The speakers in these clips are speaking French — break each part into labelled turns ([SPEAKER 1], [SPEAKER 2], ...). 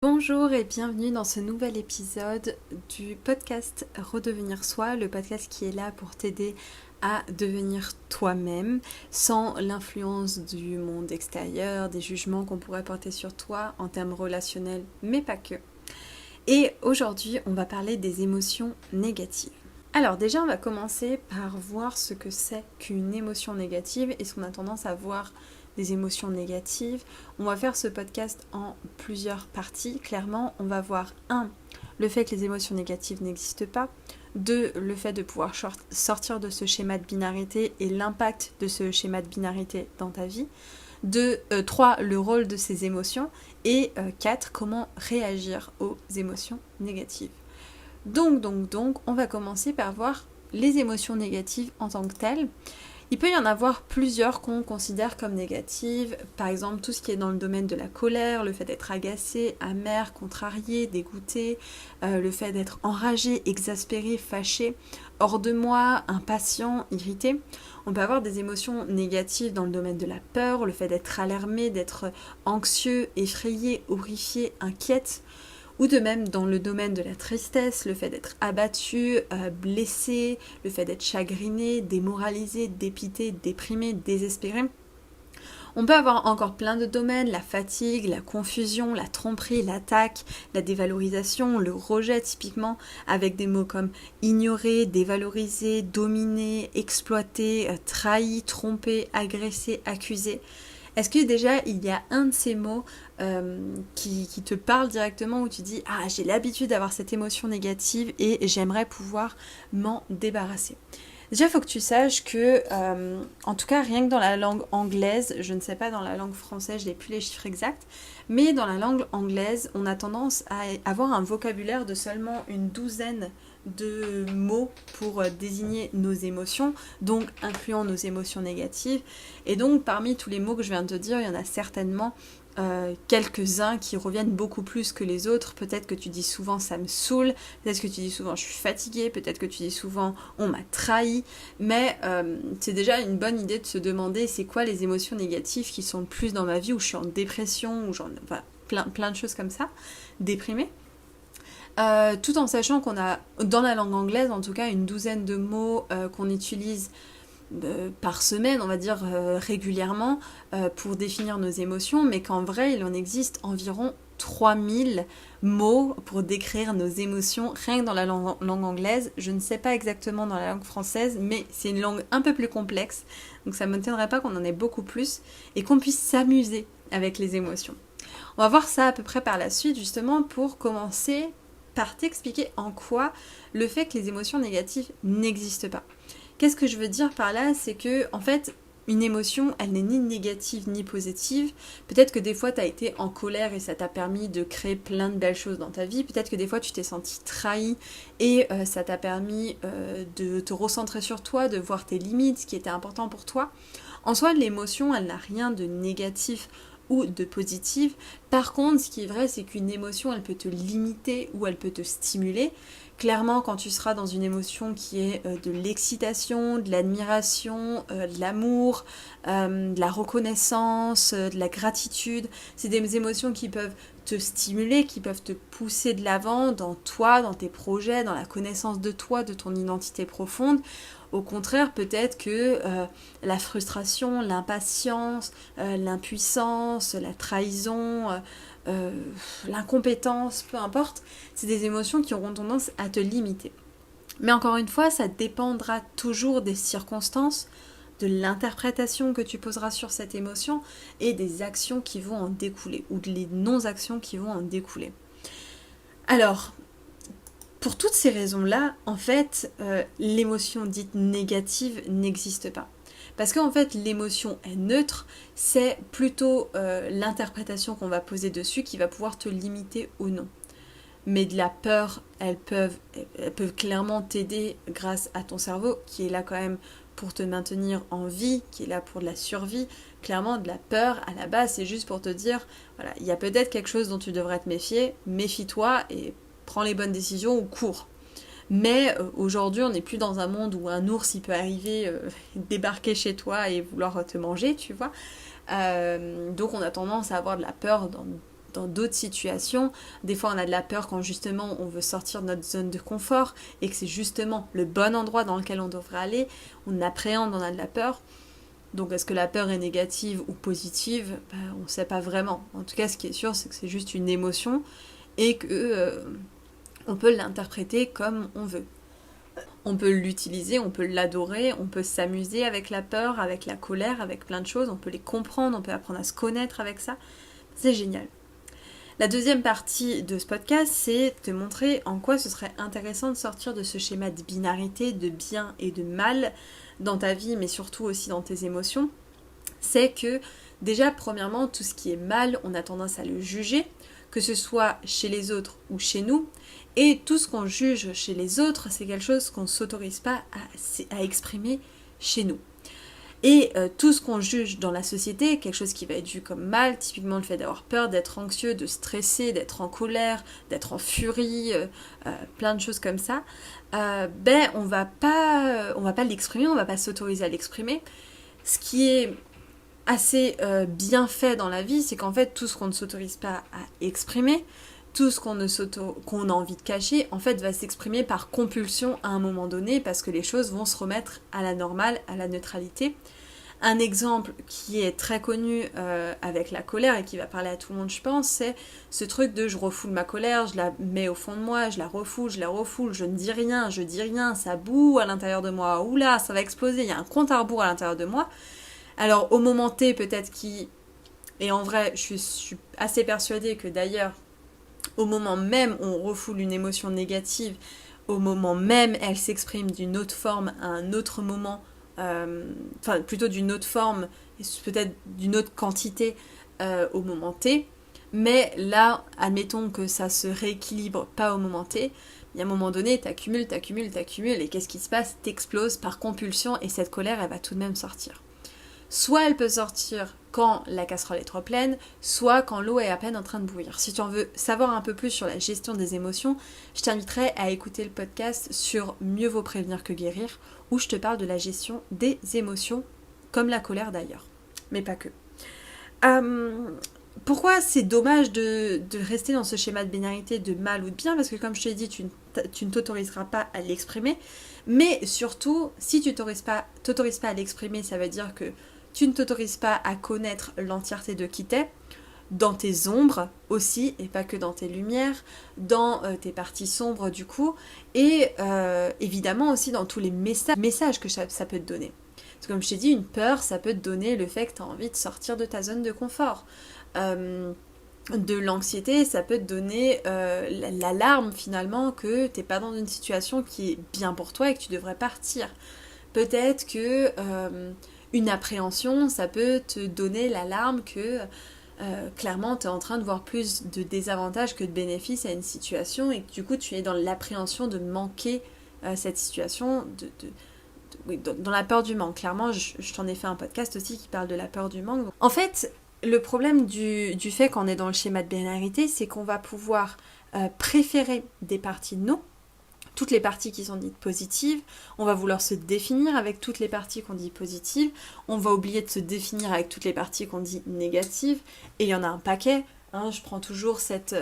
[SPEAKER 1] Bonjour et bienvenue dans ce nouvel épisode du podcast Redevenir Soi, le podcast qui est là pour t'aider à devenir toi-même sans l'influence du monde extérieur, des jugements qu'on pourrait porter sur toi en termes relationnels, mais pas que. Et aujourd'hui, on va parler des émotions négatives. Alors déjà, on va commencer par voir ce que c'est qu'une émotion négative et ce qu'on a tendance à voir des émotions négatives. On va faire ce podcast en plusieurs parties. Clairement, on va voir 1. Le fait que les émotions négatives n'existent pas. 2. Le fait de pouvoir sortir de ce schéma de binarité et l'impact de ce schéma de binarité dans ta vie. 3. Le rôle de ces émotions. Et 4. Comment réagir aux émotions négatives. Donc, on va commencer par voir les émotions négatives en tant que telles. Il peut y en avoir plusieurs qu'on considère comme négatives, par exemple tout ce qui est dans le domaine de la colère, le fait d'être agacé, amer, contrarié, dégoûté, le fait d'être enragé, exaspéré, fâché, hors de moi, impatient, irrité. On peut avoir des émotions négatives dans le domaine de la peur, le fait d'être alarmé, d'être anxieux, effrayé, horrifié, inquiète. Ou de même dans le domaine de la tristesse, le fait d'être abattu, blessé, le fait d'être chagriné, démoralisé, dépité, déprimé, désespéré. On peut avoir encore plein de domaines, la fatigue, la confusion, la tromperie, l'attaque, la dévalorisation, le rejet typiquement, avec des mots comme ignorer, dévaloriser, dominer, exploiter, trahi, tromper, agresser, accuser. Est-ce que déjà il y a un de ces mots qui te parle directement où tu dis « Ah, j'ai l'habitude d'avoir cette émotion négative et j'aimerais pouvoir m'en débarrasser ». Déjà, il faut que tu saches que, en tout cas, rien que dans la langue anglaise, je ne sais pas dans la langue française, je n'ai plus les chiffres exacts, mais dans la langue anglaise, on a tendance à avoir un vocabulaire de seulement une douzaine de mots pour désigner nos émotions, donc incluant nos émotions négatives. Et donc, parmi tous les mots que je viens de te dire, il y en a certainement quelques-uns qui reviennent beaucoup plus que les autres. Peut-être que tu dis souvent ça me saoule, peut-être que tu dis souvent je suis fatiguée, peut-être que tu dis souvent on m'a trahi, mais c'est déjà une bonne idée de se demander c'est quoi les émotions négatives qui sont le plus dans ma vie, où je suis en dépression, ou plein de choses comme ça, déprimée. Tout en sachant qu'on a, dans la langue anglaise en tout cas, une douzaine de mots qu'on utilise par semaine, on va dire régulièrement, pour définir nos émotions, mais qu'en vrai, il en existe environ 3000 mots pour décrire nos émotions, rien que dans la langue anglaise. Je ne sais pas exactement dans la langue française, mais c'est une langue un peu plus complexe, donc ça ne m'étonnerait pas qu'on en ait beaucoup plus, et qu'on puisse s'amuser avec les émotions. On va voir ça à peu près par la suite, justement, pour commencer par t'expliquer en quoi le fait que les émotions négatives n'existent pas. Qu'est-ce que je veux dire par là? C'est que, en fait, une émotion, elle n'est ni négative ni positive. Peut-être que des fois, tu as été en colère et ça t'a permis de créer plein de belles choses dans ta vie. Peut-être que des fois, tu t'es senti trahi et ça t'a permis de te recentrer sur toi, de voir tes limites, ce qui était important pour toi. En soi, l'émotion, elle n'a rien de négatif ou de positif. Par contre, ce qui est vrai, c'est qu'une émotion, elle peut te limiter ou elle peut te stimuler. Clairement, quand tu seras dans une émotion qui est de l'excitation, de l'admiration, de l'amour, de la reconnaissance, de la gratitude, c'est des émotions qui peuvent te stimuler, qui peuvent te pousser de l'avant dans toi, dans tes projets, dans la connaissance de toi, de ton identité profonde. Au contraire, peut-être que la frustration, l'impatience, l'impuissance, la trahison, l'incompétence, peu importe, c'est des émotions qui auront tendance à te limiter. Mais encore une fois, ça dépendra toujours des circonstances, de l'interprétation que tu poseras sur cette émotion et des actions qui vont en découler, ou des non-actions qui vont en découler. Alors, pour toutes ces raisons-là, en fait, l'émotion dite négative n'existe pas. Parce qu'en fait, l'émotion est neutre, c'est plutôt l'interprétation qu'on va poser dessus qui va pouvoir te limiter ou non. Mais de la peur, elles peuvent clairement t'aider grâce à ton cerveau, qui est là quand même pour te maintenir en vie, qui est là pour de la survie. Clairement, de la peur, à la base, c'est juste pour te dire, voilà, il y a peut-être quelque chose dont tu devrais te méfier, méfie-toi et prends les bonnes décisions ou cours. Mais aujourd'hui, on n'est plus dans un monde où un ours il peut arriver, débarquer chez toi et vouloir te manger, tu vois. Donc on a tendance à avoir de la peur dans dans d'autres situations. Des fois, on a de la peur quand justement on veut sortir de notre zone de confort et que c'est justement le bon endroit dans lequel on devrait aller. On appréhende, on a de la peur. Donc, est-ce que la peur est négative ou positive ? On ne sait pas vraiment. En tout cas, ce qui est sûr, c'est que c'est juste une émotion et que on peut l'interpréter comme on veut. On peut l'utiliser, on peut l'adorer, on peut s'amuser avec la peur, avec la colère, avec plein de choses. On peut les comprendre, on peut apprendre à se connaître avec ça. C'est génial. La deuxième partie de ce podcast, c'est te montrer en quoi ce serait intéressant de sortir de ce schéma de binarité, de bien et de mal dans ta vie, mais surtout aussi dans tes émotions. C'est que déjà, premièrement, tout ce qui est mal, on a tendance à le juger, que ce soit chez les autres ou chez nous. Et tout ce qu'on juge chez les autres, c'est quelque chose qu'on ne s'autorise pas à exprimer chez nous. Et tout ce qu'on juge dans la société, quelque chose qui va être vu comme mal, typiquement le fait d'avoir peur, d'être anxieux, de stresser, d'être en colère, d'être en furie, plein de choses comme ça, on va pas l'exprimer, on va pas s'autoriser à l'exprimer. Ce qui est assez bien fait dans la vie, c'est qu'en fait tout ce qu'on ne s'autorise pas à exprimer, tout ce qu'on a envie de cacher, en fait va s'exprimer par compulsion à un moment donné parce que les choses vont se remettre à la normale, à la neutralité. Un exemple qui est très connu avec la colère et qui va parler à tout le monde, je pense, c'est ce truc de je refoule ma colère, je la mets au fond de moi, je la refoule, je ne dis rien, je dis rien, ça boue à l'intérieur de moi, oula, ça va exploser, il y a un compte à rebours à l'intérieur de moi. Alors au moment T, peut-être et en vrai, je suis assez persuadée que d'ailleurs, au moment même où on refoule une émotion négative, au moment même elle s'exprime d'une autre forme à un autre moment, plutôt d'une autre forme, et peut-être d'une autre quantité au moment T, mais là, admettons que ça se rééquilibre pas au moment T, il y a un moment donné, t'accumules, et qu'est-ce qui se passe ? T'exploses par compulsion, et cette colère, elle va tout de même sortir. Soit elle peut sortir quand la casserole est trop pleine, soit quand l'eau est à peine en train de bouillir. Si tu en veux savoir un peu plus sur la gestion des émotions, je t'inviterai à écouter le podcast sur Mieux vaut prévenir que guérir, où je te parle de la gestion des émotions, comme la colère d'ailleurs, mais pas que. Pourquoi c'est dommage de rester dans ce schéma de binarité de mal ou de bien ? Parce que comme je te l'ai dit, tu ne t'autoriseras pas à l'exprimer, mais surtout, si tu t'autorises pas à l'exprimer, ça veut dire que tu ne t'autorises pas à connaître l'entièreté de qui t'es, dans tes ombres aussi, et pas que dans tes lumières, dans tes parties sombres du coup, et évidemment aussi dans tous les messages que ça peut te donner. Parce que comme je t'ai dit, une peur, ça peut te donner le fait que tu as envie de sortir de ta zone de confort. De l'anxiété, ça peut te donner l'alarme finalement que t'es pas dans une situation qui est bien pour toi et que tu devrais partir. Peut-être que une appréhension, ça peut te donner l'alarme que clairement tu es en train de voir plus de désavantages que de bénéfices à une situation et que du coup tu es dans l'appréhension de manquer cette situation, dans la peur du manque. Clairement, je t'en ai fait un podcast aussi qui parle de la peur du manque. En fait, le problème du fait qu'on est dans le schéma de binarité, c'est qu'on va pouvoir préférer des parties de nous, toutes les parties qui sont dites positives, on va vouloir se définir avec toutes les parties qu'on dit positives, on va oublier de se définir avec toutes les parties qu'on dit négatives, et il y en a un paquet, hein, je prends toujours cet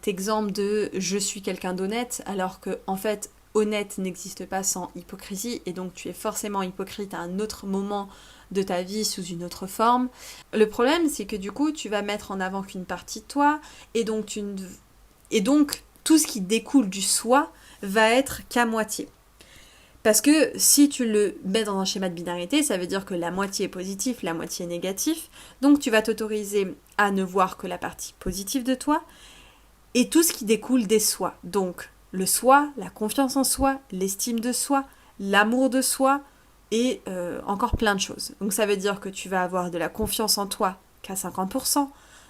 [SPEAKER 1] exemple de « je suis quelqu'un d'honnête », alors que en fait, honnête n'existe pas sans hypocrisie, et donc tu es forcément hypocrite à un autre moment de ta vie sous une autre forme. Le problème, c'est que du coup, tu vas mettre en avant qu'une partie de toi, et donc tout ce qui découle du soi va être qu'à moitié. Parce que si tu le mets dans un schéma de binarité, ça veut dire que la moitié est positif, la moitié est négatif, donc tu vas t'autoriser à ne voir que la partie positive de toi, et tout ce qui découle des soi. Donc le soi, la confiance en soi, l'estime de soi, l'amour de soi, et encore plein de choses. Donc ça veut dire que tu vas avoir de la confiance en toi qu'à 50%,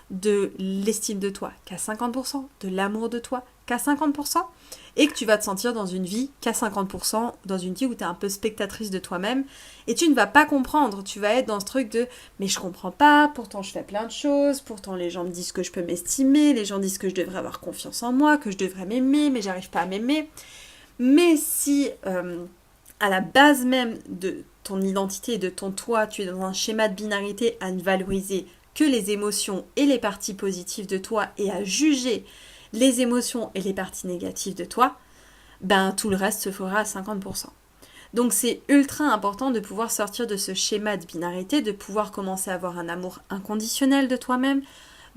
[SPEAKER 1] de l'estime de toi qu'à 50%, de l'amour de toi qu'à 50%, et que tu vas te sentir dans une vie qu'à 50%, dans une vie où tu es un peu spectatrice de toi-même, et tu ne vas pas comprendre, tu vas être dans ce truc de « mais je comprends pas, pourtant je fais plein de choses, pourtant les gens me disent que je peux m'estimer, les gens disent que je devrais avoir confiance en moi, que je devrais m'aimer, mais j'arrive pas à m'aimer. » Mais si à la base même de ton identité et de ton toi, tu es dans un schéma de binarité à ne valoriser que les émotions et les parties positives de toi et à juger les émotions et les parties négatives de toi, ben tout le reste se fera à 50%. Donc c'est ultra important de pouvoir sortir de ce schéma de binarité, de pouvoir commencer à avoir un amour inconditionnel de toi-même,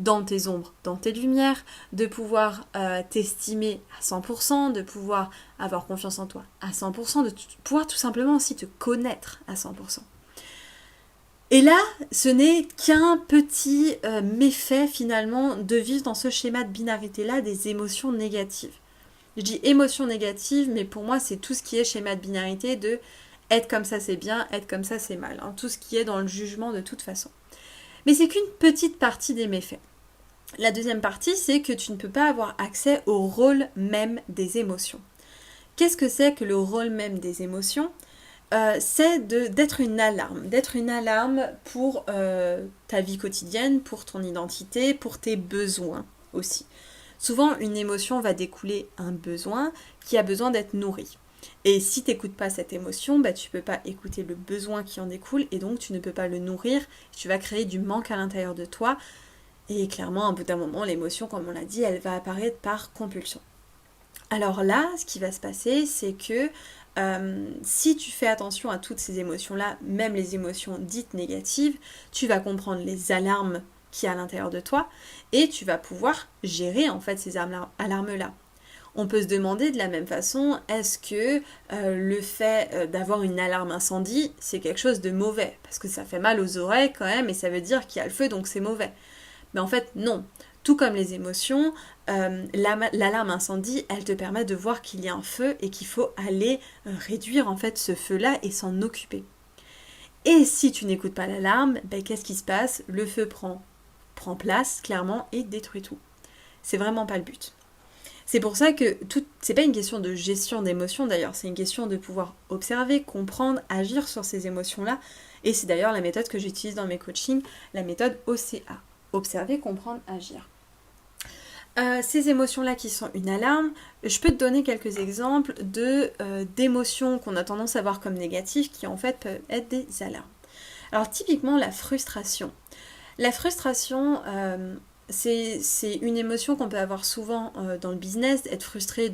[SPEAKER 1] dans tes ombres, dans tes lumières, de pouvoir t'estimer à 100%, de pouvoir avoir confiance en toi à 100%, de pouvoir tout simplement aussi te connaître à 100%. Et là, ce n'est qu'un petit méfait finalement de vivre dans ce schéma de binarité-là des émotions négatives. Je dis émotions négatives, mais pour moi, c'est tout ce qui est schéma de binarité de être comme ça c'est bien, être comme ça c'est mal. Tout ce qui est dans le jugement de toute façon. Mais c'est qu'une petite partie des méfaits. La deuxième partie, c'est que tu ne peux pas avoir accès au rôle même des émotions. Qu'est-ce que c'est que le rôle même des émotions ? C'est d'être une alarme pour ta vie quotidienne, pour ton identité, pour tes besoins aussi. Souvent, une émotion va découler un besoin qui a besoin d'être nourri. Et si tu n'écoutes pas cette émotion, tu ne peux pas écouter le besoin qui en découle et donc tu ne peux pas le nourrir. Tu vas créer du manque à l'intérieur de toi. Et clairement, à bout d'un moment, l'émotion, comme on l'a dit, elle va apparaître par compulsion. Alors là, ce qui va se passer, c'est que si tu fais attention à toutes ces émotions-là, même les émotions dites négatives, tu vas comprendre les alarmes qu'il y a à l'intérieur de toi et tu vas pouvoir gérer en fait ces alarmes-là. On peut se demander de la même façon, est-ce que le fait d'avoir une alarme incendie, c'est quelque chose de mauvais ? Parce que ça fait mal aux oreilles quand même et ça veut dire qu'il y a le feu donc c'est mauvais. Mais en fait non. Tout comme les émotions, l'alarme incendie, elle te permet de voir qu'il y a un feu et qu'il faut aller réduire en fait ce feu-là et s'en occuper. Et si tu n'écoutes pas l'alarme, qu'est-ce qui se passe ? Le feu prend place clairement et détruit tout. C'est vraiment pas le but. C'est pour ça que c'est pas une question de gestion d'émotions d'ailleurs, c'est une question de pouvoir observer, comprendre, agir sur ces émotions-là. Et c'est d'ailleurs la méthode que j'utilise dans mes coachings, la méthode OCA. Observer, comprendre, agir. Ces émotions-là qui sont une alarme, je peux te donner quelques exemples d'émotions qu'on a tendance à voir comme négatives qui en fait peuvent être des alarmes. Alors typiquement la frustration. La frustration, c'est une émotion qu'on peut avoir souvent dans le business, être frustré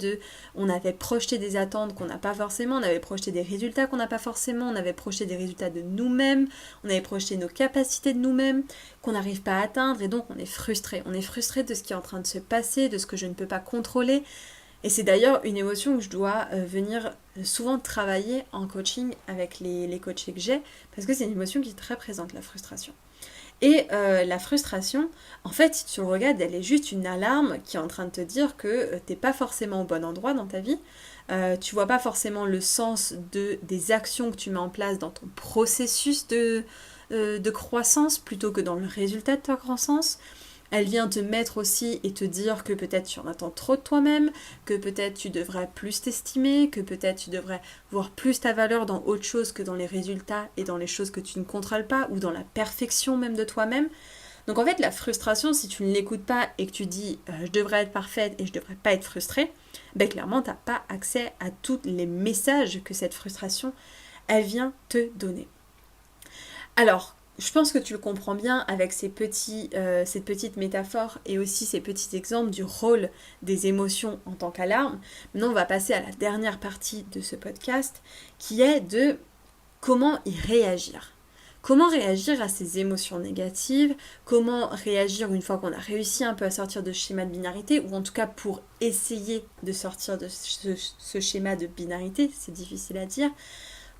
[SPEAKER 1] on avait projeté des attentes qu'on n'a pas forcément, on avait projeté des résultats qu'on n'a pas forcément, on avait projeté des résultats de nous-mêmes, on avait projeté nos capacités de nous-mêmes qu'on n'arrive pas à atteindre et donc on est frustré. On est frustré de ce qui est en train de se passer, de ce que je ne peux pas contrôler. Et c'est d'ailleurs une émotion que je dois venir souvent travailler en coaching avec les coachés que j'ai, parce que c'est une émotion qui est très présente, la frustration. Et la frustration, en fait, si tu le regardes, elle est juste une alarme qui est en train de te dire que t'es pas forcément au bon endroit dans ta vie. Tu vois pas forcément le sens des actions que tu mets en place dans ton processus de croissance plutôt que dans le résultat de ta croissance. Elle vient te mettre aussi et te dire que peut-être tu en attends trop de toi-même, que peut-être tu devrais plus t'estimer, que peut-être tu devrais voir plus ta valeur dans autre chose que dans les résultats et dans les choses que tu ne contrôles pas ou dans la perfection même de toi-même. Donc en fait la frustration, si tu ne l'écoutes pas et que tu dis je devrais être parfaite et je devrais pas être frustrée, clairement tu n'as pas accès à tous les messages que cette frustration elle vient te donner. Alors, je pense que tu le comprends bien avec cette petite métaphore et aussi ces petits exemples du rôle des émotions en tant qu'alarme. Maintenant, on va passer à la dernière partie de ce podcast qui est de comment y réagir. Comment réagir à ces émotions négatives ? Comment réagir une fois qu'on a réussi un peu à sortir de ce schéma de binarité ou en tout cas pour essayer de sortir de ce schéma de binarité, c'est difficile à dire.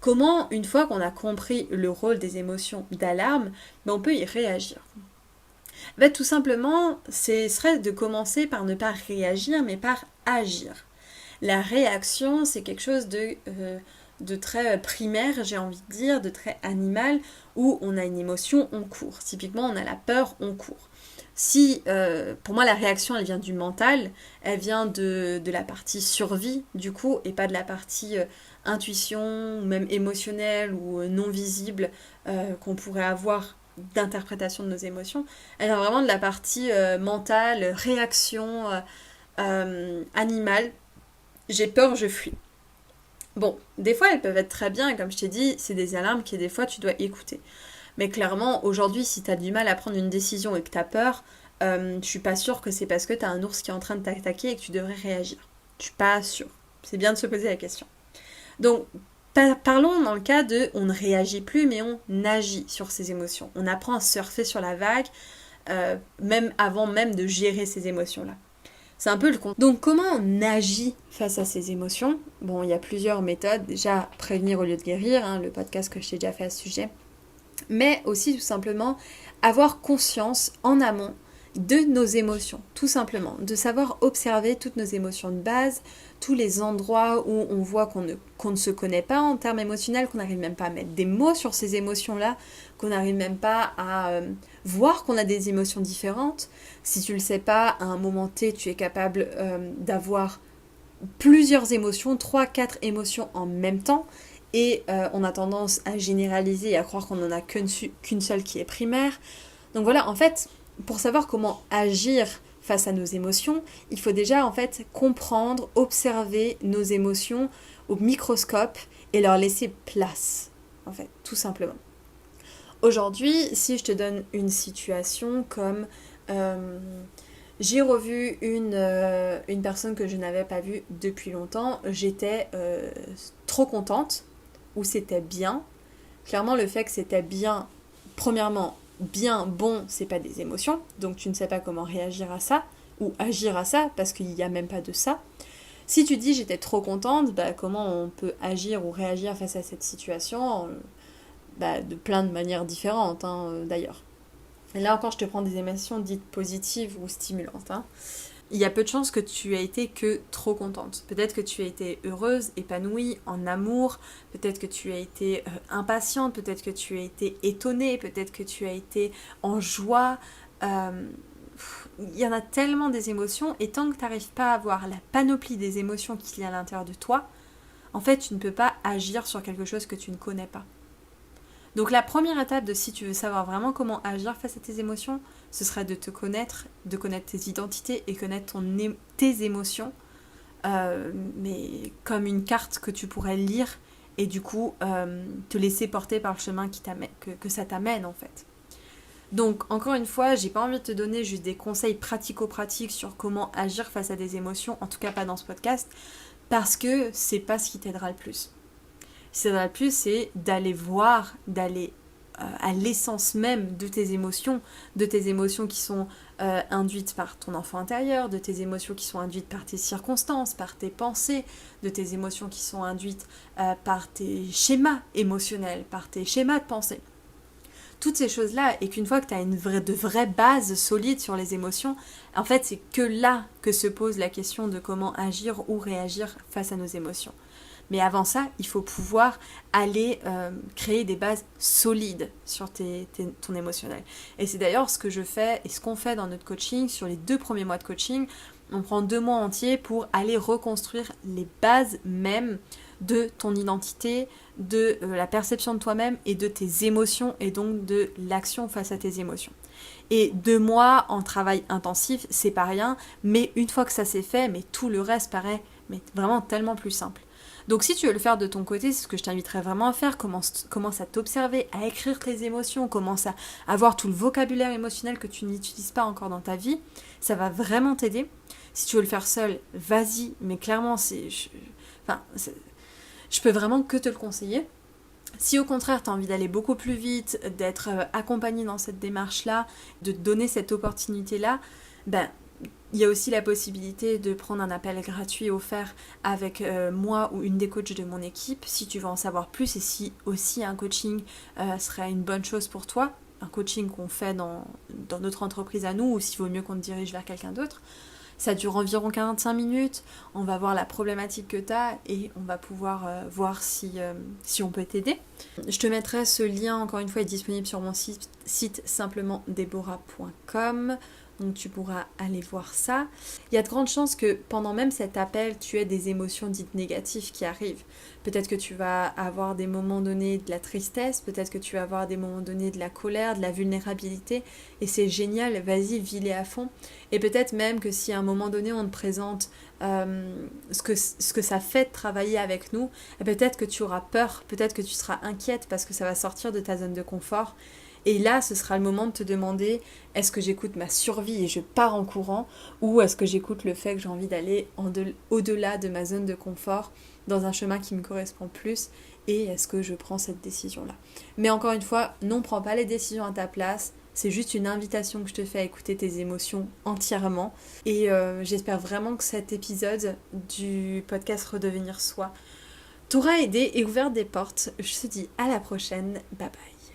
[SPEAKER 1] Comment, une fois qu'on a compris le rôle des émotions d'alarme, on peut y réagir ? Tout simplement, ce serait de commencer par ne pas réagir, mais par agir. La réaction, c'est quelque chose de très primaire, j'ai envie de dire, de très animal, où on a une émotion, on court. Typiquement, on a la peur, on court. Si, pour moi, la réaction, elle vient du mental, elle vient de la partie survie, du coup, et pas de la partie intuition, ou même émotionnelle ou non visible qu'on pourrait avoir d'interprétation de nos émotions. Elle vient vraiment de la partie mentale, réaction animale. J'ai peur, je fuis. Bon, des fois, elles peuvent être très bien, et comme je t'ai dit, c'est des alarmes que des fois, tu dois écouter. Mais clairement, aujourd'hui, si tu as du mal à prendre une décision et que tu as peur, je suis pas sûre que c'est parce que tu as un ours qui est en train de t'attaquer et que tu devrais réagir. Je suis pas sûre. C'est bien de se poser la question. Donc, parlons dans le cas de on ne réagit plus, mais on agit sur ses émotions. On apprend à surfer sur la vague, même avant même de gérer ces émotions-là. C'est un peu le compte. Donc, comment on agit face à ces émotions? Bon, il y a plusieurs méthodes. Déjà, prévenir au lieu de guérir, hein, le podcast que je t'ai déjà fait à ce sujet. Mais aussi, tout simplement, avoir conscience en amont de nos émotions, tout simplement. De savoir observer toutes nos émotions de base, tous les endroits où on voit qu'on ne se connaît pas en termes émotionnels, qu'on n'arrive même pas à mettre des mots sur ces émotions-là, qu'on n'arrive même pas à voir qu'on a des émotions différentes. Si tu le sais pas, à un moment T, tu es capable d'avoir plusieurs émotions, 3-4 émotions en même temps, et on a tendance à généraliser et à croire qu'on n'en a qu'une seule qui est primaire. Donc voilà, en fait, pour savoir comment agir face à nos émotions, il faut déjà en fait comprendre, observer nos émotions au microscope et leur laisser place, en fait, tout simplement. Aujourd'hui, si je te donne une situation comme j'ai revu une personne que je n'avais pas vue depuis longtemps, j'étais trop contente, ou c'était bien. Clairement, le fait que c'était bien, premièrement, bien, bon, c'est pas des émotions, donc tu ne sais pas comment réagir à ça, ou agir à ça, parce qu'il n'y a même pas de ça. Si tu dis j'étais trop contente, bah, comment on peut agir ou réagir face à cette situation de plein de manières différentes, hein, d'ailleurs. Et là encore, je te prends des émotions dites positives ou stimulantes. Hein. Il y a peu de chances que tu aies été que trop contente. Peut-être que tu as été heureuse, épanouie, en amour, peut-être que tu as été impatiente, peut-être que tu as été étonnée, peut-être que tu as été en joie. Il y en a tellement des émotions, et tant que tu n'arrives pas à voir la panoplie des émotions qu'il y a à l'intérieur de toi, en fait, tu ne peux pas agir sur quelque chose que tu ne connais pas. Donc la première étape de si tu veux savoir vraiment comment agir face à tes émotions, ce serait de te connaître, de connaître tes identités et connaître tes émotions, mais comme une carte que tu pourrais lire et du coup te laisser porter par le chemin que ça t'amène en fait. Donc encore une fois, j'ai pas envie de te donner juste des conseils pratico-pratiques sur comment agir face à des émotions, en tout cas pas dans ce podcast, parce que c'est pas ce qui t'aidera le plus. Ce qui t'aidera le plus, c'est d'aller voir, d'aller à l'essence même de tes émotions qui sont induites par ton enfant intérieur, de tes émotions qui sont induites par tes circonstances, par tes pensées, de tes émotions qui sont induites par tes schémas émotionnels, par tes schémas de pensée. Toutes ces choses-là, et qu'une fois que tu as de vraies bases solides sur les émotions, en fait, c'est que là que se pose la question de comment agir ou réagir face à nos émotions. Mais avant ça, il faut pouvoir aller créer des bases solides sur ton émotionnel. Et c'est d'ailleurs ce que je fais et ce qu'on fait dans notre coaching. Sur les 2 premiers mois de coaching, on prend 2 mois entiers pour aller reconstruire les bases même de ton identité, de la perception de toi-même et de tes émotions et donc de l'action face à tes émotions. Et 2 mois en travail intensif, c'est pas rien, mais une fois que ça s'est fait, mais tout le reste paraît vraiment tellement plus simple. Donc si tu veux le faire de ton côté, c'est ce que je t'inviterais vraiment à faire, commence à t'observer, à écrire tes émotions, commence à avoir tout le vocabulaire émotionnel que tu n'utilises pas encore dans ta vie, ça va vraiment t'aider. Si tu veux le faire seul, vas-y, mais clairement, je peux vraiment que te le conseiller. Si au contraire tu as envie d'aller beaucoup plus vite, d'être accompagné dans cette démarche-là, de te donner cette opportunité-là, il y a aussi la possibilité de prendre un appel gratuit offert avec moi ou une des coachs de mon équipe si tu veux en savoir plus et si aussi un coaching serait une bonne chose pour toi, un coaching qu'on fait dans notre entreprise à nous ou s'il vaut mieux qu'on te dirige vers quelqu'un d'autre. Ça dure environ 45 minutes, on va voir la problématique que tu as et on va pouvoir voir si on peut t'aider. Je te mettrai ce lien, encore une fois, est disponible sur mon site simplementdeborah.com. Donc tu pourras aller voir ça. Il y a de grandes chances que pendant même cet appel, tu aies des émotions dites négatives qui arrivent. Peut-être que tu vas avoir des moments donnés de la tristesse, peut-être que tu vas avoir des moments donnés de la colère, de la vulnérabilité. Et c'est génial, vas-y, vis-les à fond. Et peut-être même que si à un moment donné, on te présente ce que ça fait de travailler avec nous, peut-être que tu auras peur, peut-être que tu seras inquiète parce que ça va sortir de ta zone de confort. Et là, ce sera le moment de te demander, est-ce que j'écoute ma survie et je pars en courant, ou est-ce que j'écoute le fait que j'ai envie d'aller au-delà de ma zone de confort, dans un chemin qui me correspond plus, et est-ce que je prends cette décision-là. Mais encore une fois, non, prends pas les décisions à ta place, c'est juste une invitation que je te fais à écouter tes émotions entièrement. Et j'espère vraiment que cet épisode du podcast Redevenir Soi t'aura aidé et ouvert des portes. Je te dis à la prochaine, bye bye.